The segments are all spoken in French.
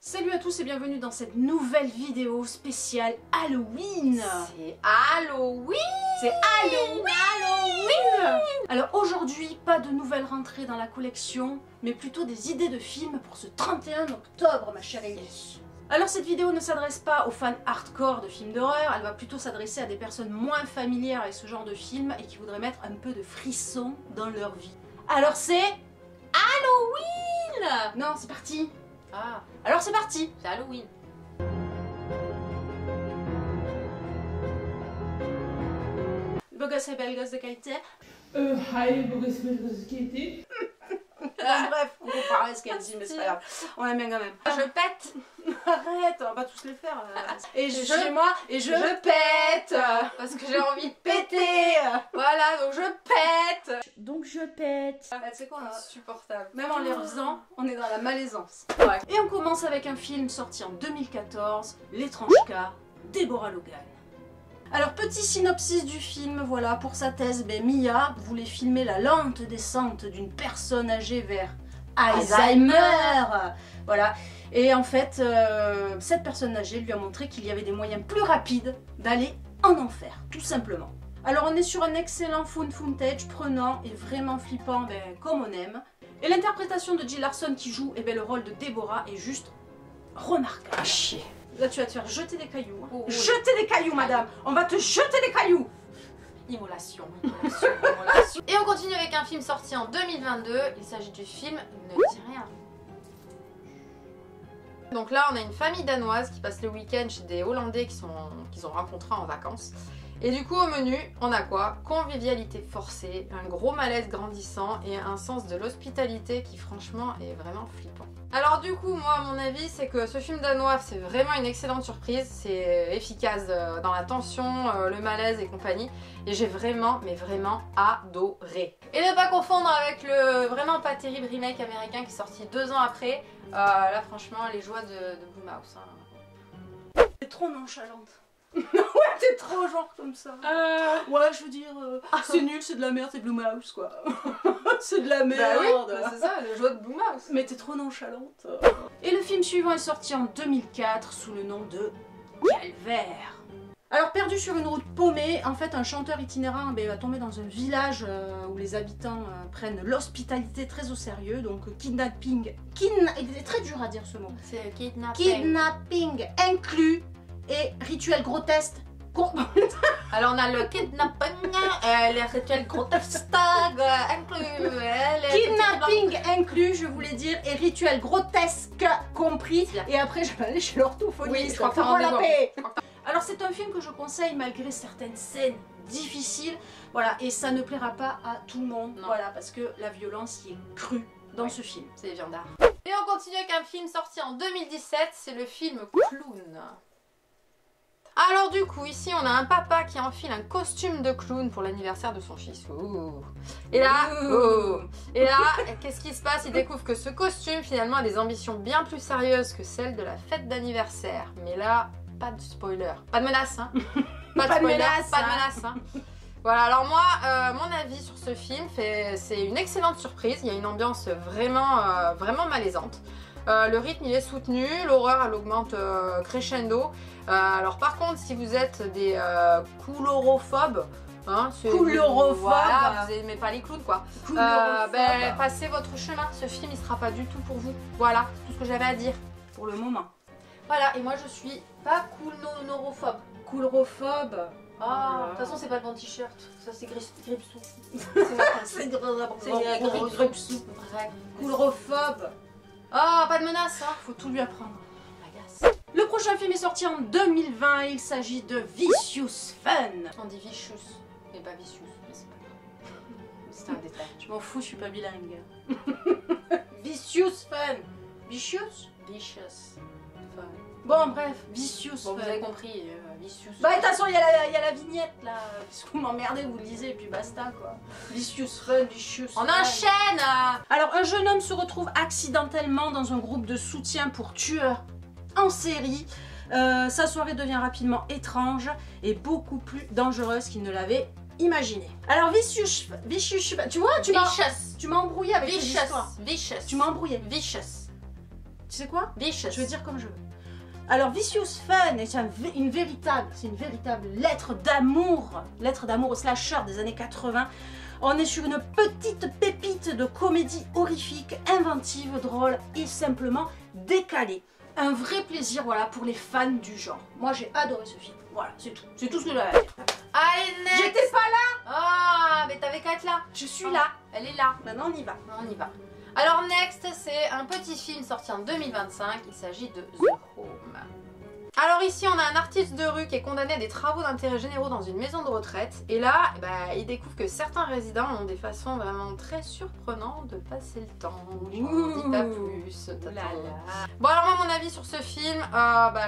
Salut à tous et bienvenue dans cette nouvelle vidéo spéciale Halloween. C'est Halloween. C'est Halloween. Alors aujourd'hui, pas de nouvelles rentrées dans la collection, mais plutôt des idées de films pour ce 31 octobre, ma chère Ellie. Alors cette vidéo ne s'adresse pas aux fans hardcore de films d'horreur, elle va plutôt s'adresser à des personnes moins familières avec ce genre de film et qui voudraient mettre un peu de frisson dans leur vie. Alors c'est Halloween. Non, c'est parti. Ah, Alors c'est parti. c'est Halloween. Beau gosse et belle gosse de qualité. Hi, beau gosse, belle gosse de qualité. Bref, on comparait ce qu'elle dit, mais c'est pas grave. On aime bien quand même. Je pète. Arrête, on va pas tous les faire. Là. Et Je- chez moi, et je pète parce que j'ai envie de péter. Voilà, donc je pète. Donc je pète. Tu sais quoi, insupportable. Même en les refaisant, on est dans la malaisance. Ouais. Et on commence avec un film sorti en 2014, L'étrange cas, Deborah Logan. Alors petit synopsis du film, voilà, pour sa thèse, Mia voulait filmer la lente descente d'une personne âgée vers Alzheimer. Voilà. Et en fait, cette personne âgée lui a montré qu'il y avait des moyens plus rapides d'aller en enfer, tout simplement. Alors on est sur un excellent found footage, prenant et vraiment flippant, comme on aime. Et l'interprétation de Jill Larson qui joue le rôle de Deborah est juste remarquable. Ah chier. Là tu vas te faire jeter des cailloux. Hein. Oh, oui. Jeter des cailloux madame. On va te jeter des cailloux. Immolation, immolation, immolation. Et on continue avec un film sorti en 2022. Il s'agit du film Ne dis rien. Donc là, on a une famille danoise qui passe le week-end chez des Hollandais qu'ils ont rencontrés en vacances. Et du coup, au menu, on a quoi? Convivialité forcée, un gros malaise grandissant et un sens de l'hospitalité qui franchement est vraiment flippant. Alors du coup, moi, à mon avis, c'est que ce film danois, c'est vraiment une excellente surprise. C'est efficace dans la tension, le malaise et compagnie. Et j'ai vraiment, mais vraiment adoré. Et ne pas confondre avec le vraiment pas terrible remake américain qui est sorti 2 ans après. Là, franchement, les joies de Blumhouse. Hein. T'es trop nonchalante. Ouais, t'es trop genre comme ça. Ouais, je veux dire, c'est nul, c'est de la merde, c'est Blumhouse quoi. C'est de la merde. Bah oui, c'est ça, les joies de Blumhouse. Mais t'es trop nonchalante. Et le film suivant est sorti en 2004 sous le nom de Calvaire. Alors perdu sur une route paumée, en fait un chanteur itinérant va tomber dans un village où les habitants prennent l'hospitalité très au sérieux, donc kidnapping, il est très dur à dire ce mot. C'est kidnapping. Kidnapping inclus et rituel grotesque. Alors on a le kidnapping, les rituels grotesques inclus. Kidnapping inclus, je voulais dire, et rituel grotesque compris. Et après je vais aller chez l'orthophoniste. Oui, je crois que pour la t'as paix. Alors c'est un film que je conseille malgré certaines scènes difficiles, voilà, et ça ne plaira pas à tout le monde, Non. voilà, parce que la violence y est crue dans ce film. C'est viandard. Et on continue avec un film sorti en 2017, c'est le film Clown. Alors du coup, ici on a un papa qui enfile un costume de clown pour l'anniversaire de son fils. Ouh. Et là, qu'est-ce qui se passe? Il découvre que ce costume finalement a des ambitions bien plus sérieuses que celles de la fête d'anniversaire. Mais là, pas de spoiler, pas de menace, hein. Pas de spoiler, menace, pas de menace, hein. Voilà, alors moi, mon avis sur ce film, c'est une excellente surprise. Il y a une ambiance vraiment malaisante. Le rythme il est soutenu, l'horreur elle augmente crescendo. Alors par contre si vous êtes des coulorophobes, hein, voilà, vous n'aimez pas les clowns quoi, passez votre chemin, ce film il sera pas du tout pour vous. Voilà, tout ce que j'avais à dire. Pour le moment. Voilà, et moi je suis pas coulonophobe. Coulrophobe. Ah, de toute façon c'est pas le bon t-shirt, ça c'est Gripsou. C'est Gripsou. Coulrophobe. Ah, pas de menace hein. Faut tout lui apprendre. Le prochain film est sorti en 2020, il s'agit de Vicious Fun. On dit vicious, mais pas vicious, mais c'est pas grave. C'est un détail. Je m'en fous, je suis pas bilingue. Vicious Fun. Vicious? Vicious Fun. Bon bref, Vicious Bon, Fun. vous avez compris, vicious. Bah de toute façon il y a la vignette là, parce que vous m'emmerdez, vous le lisez et puis basta quoi. Vicious Fun, Vicious On Fun. enchaîne. Alors un jeune homme se retrouve accidentellement dans un groupe de soutien pour tueurs en série. Sa soirée devient rapidement étrange et beaucoup plus dangereuse qu'il ne l'avait imaginé. Alors Vicious, tu vois, tu vas... Vicious. Tu m'as embrouillé avec tes Vicious. histoires. Vicious. Tu m'as embrouillé. Vicious. Tu sais quoi? Vicious. Je veux dire comme je veux. Alors Vicious Fun est une véritable lettre d'amour au slasher des années 80. On est sur une petite pépite de comédie horrifique, inventive, drôle et simplement décalée. Un vrai plaisir, voilà, pour les fans du genre. Moi j'ai adoré ce film. Voilà, c'est tout. C'est tout ce que j'avais à dire. Allez, next. J'étais pas là. Ah, mais t'avais qu'à être là. Je suis là. Elle est là. Maintenant on y va. On y va. Alors next, c'est un petit film sorti en 2025, il s'agit de The Home. Alors ici, on a un artiste de rue qui est condamné à des travaux d'intérêt généraux dans une maison de retraite. Et là, il découvre que certains résidents ont des façons vraiment très surprenantes de passer le temps. J'en dis pas plus. Bon alors moi, mon avis sur ce film,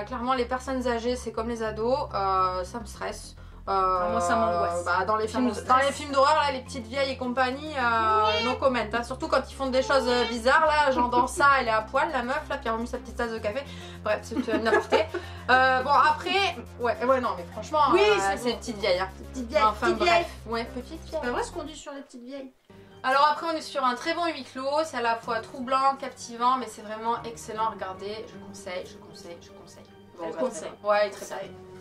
clairement les personnes âgées, c'est comme les ados, ça me stresse. Moi ça m'angoisse. Dans les films d'horreur, là, les petites vieilles et compagnie, no comment. Hein. Surtout quand ils font des choses bizarres, là, genre dans ça, elle est à poil, la meuf, là, puis elle remet sa petite tasse de café. Bref, c'est une aparté. Bon après, ouais, non, mais franchement, oui, c'est une petite vieille. Hein. Petite vieille. Enfin, petite bref. vieille. Ouais, petite vieille. C'est pas vrai ce qu'on dit sur les petites vieilles. Alors après, on est sur un très bon huis clos, c'est à la fois troublant, captivant, mais c'est vraiment excellent à regarder. Je conseille. Bon, Elle conseille. Ouais, très bien.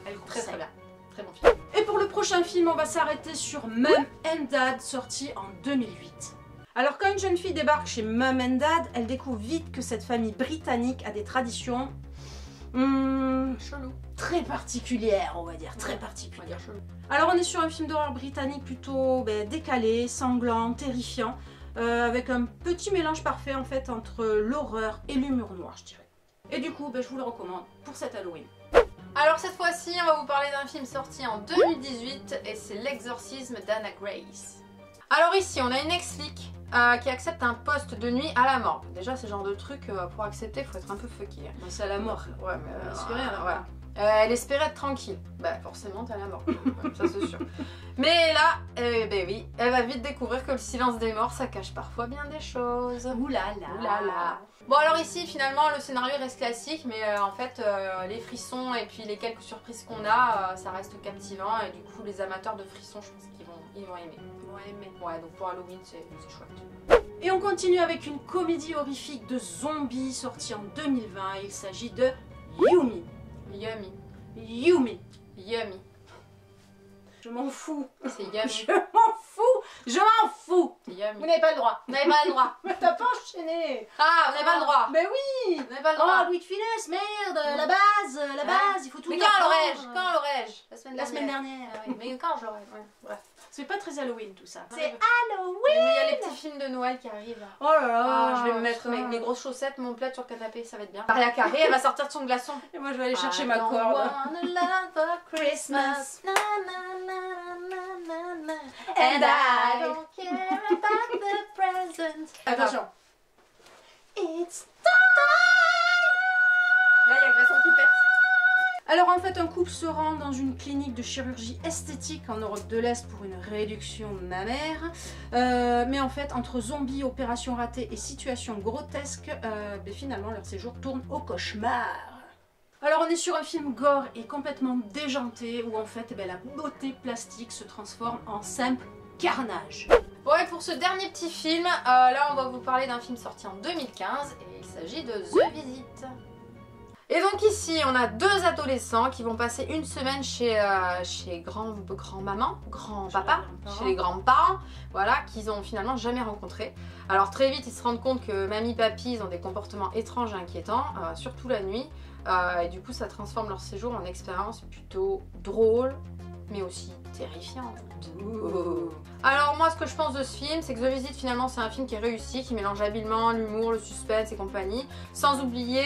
Elle Très conseille. bien. Très bon film. Et pour le prochain film, on va s'arrêter sur Mum and Dad, sorti en 2008. Alors quand une jeune fille débarque chez Mum and Dad, elle découvre vite que cette famille britannique a des traditions Chelou. très particulières, on va dire, très On va particulières. dire chelou. Alors on est sur un film d'horreur britannique plutôt décalé, sanglant, terrifiant, avec un petit mélange parfait en fait entre l'horreur et l'humour noir, je dirais. Et du coup, je vous le recommande pour cet Halloween. Alors cette fois-ci, on va vous parler d'un film sorti en 2018 et c'est L'exorcisme d'Anna Grace. Alors ici, on a une ex-flic qui accepte un poste de nuit à la morgue. Déjà, ce genre de truc, pour accepter, faut être un peu fucké. Hein. C'est à la mort. Ouais, mais espérait, alors. ouais. Elle espérait être tranquille. Forcément, t'es à la mort. Ça, c'est sûr. Mais là, oui, elle va vite découvrir que le silence des morts, ça cache parfois bien des choses. Oulala. Bon alors ici finalement le scénario reste classique mais en fait les frissons et puis les quelques surprises qu'on a ça reste captivant et du coup les amateurs de frissons je pense qu'ils vont aimer. Ouais donc pour Halloween c'est chouette. Et on continue avec une comédie horrifique de zombies sortie en 2020. Il s'agit de Yumi. Yummy. Je m'en fous. C'est yummy. Je m'en fous. Yummy. Vous n'avez pas le droit. Vous n'avez pas le droit. Mais t'as pas enchaîné. Ah vous n'avez pas le droit. Mais oui. Vous n'avez pas le droit. Oh Louis de Funès, merde, la base, il faut tout Mais apprendre. quand l'aurais-je La semaine dernière. Ah oui, mais quand j'aurais bref. C'est pas très Halloween tout ça. C'est Halloween. Mais il y a les petits films de Noël qui arrivent là. Oh là là. Ah, je vais me mettre mes grosses chaussettes, mon plaid sur le canapé, ça va être bien. Maria Carré, elle va sortir de son glaçon. Et moi je vais aller chercher I ma don't corde. wanna love for Christmas. Na, na, na, na, na. And I don't care about the present. Attention. It's time. Là, il y a le glaçon qui pète. Alors en fait un couple se rend dans une clinique de chirurgie esthétique en Europe de l'Est pour une réduction mammaire. Mais en fait entre zombies, opérations ratées et situations grotesques, finalement leur séjour tourne au cauchemar. Alors on est sur un film gore et complètement déjanté où en fait la beauté plastique se transforme en simple carnage. Ouais, pour ce dernier petit film, là on va vous parler d'un film sorti en 2015 et il s'agit de The Visit. Et donc ici, on a deux adolescents qui vont passer une semaine chez grand-maman, grand-papa, chez les grands-parents, voilà, qu'ils ont finalement jamais rencontrés. Alors très vite, ils se rendent compte que mamie, papy, ils ont des comportements étranges et inquiétants, surtout la nuit. Et du coup, ça transforme leur séjour en expérience plutôt drôle, mais aussi terrifiante. Alors moi, ce que je pense de ce film, c'est que The Visit, finalement, c'est un film qui est réussi, qui mélange habilement l'humour, le suspense et compagnie, sans oublier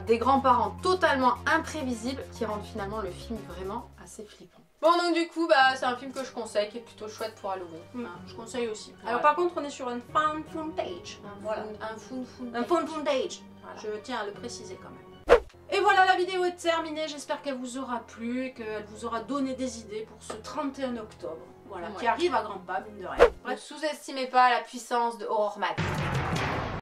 des grands-parents totalement imprévisibles qui rendent finalement le film vraiment assez flippant. Bon, donc du coup, c'est un film que je conseille, qui est plutôt chouette pour Halloween. Je conseille aussi. Ouais. Alors par contre, on est sur un found footage. Voilà. Un found footage. Voilà. Je tiens à le préciser quand même. Et voilà, la vidéo est terminée, j'espère qu'elle vous aura plu et qu'elle vous aura donné des idées pour ce 31 octobre, voilà, Ouais. qui arrive à grands pas, mine de rien. Ne sous-estimez pas la puissance de Horror Mag.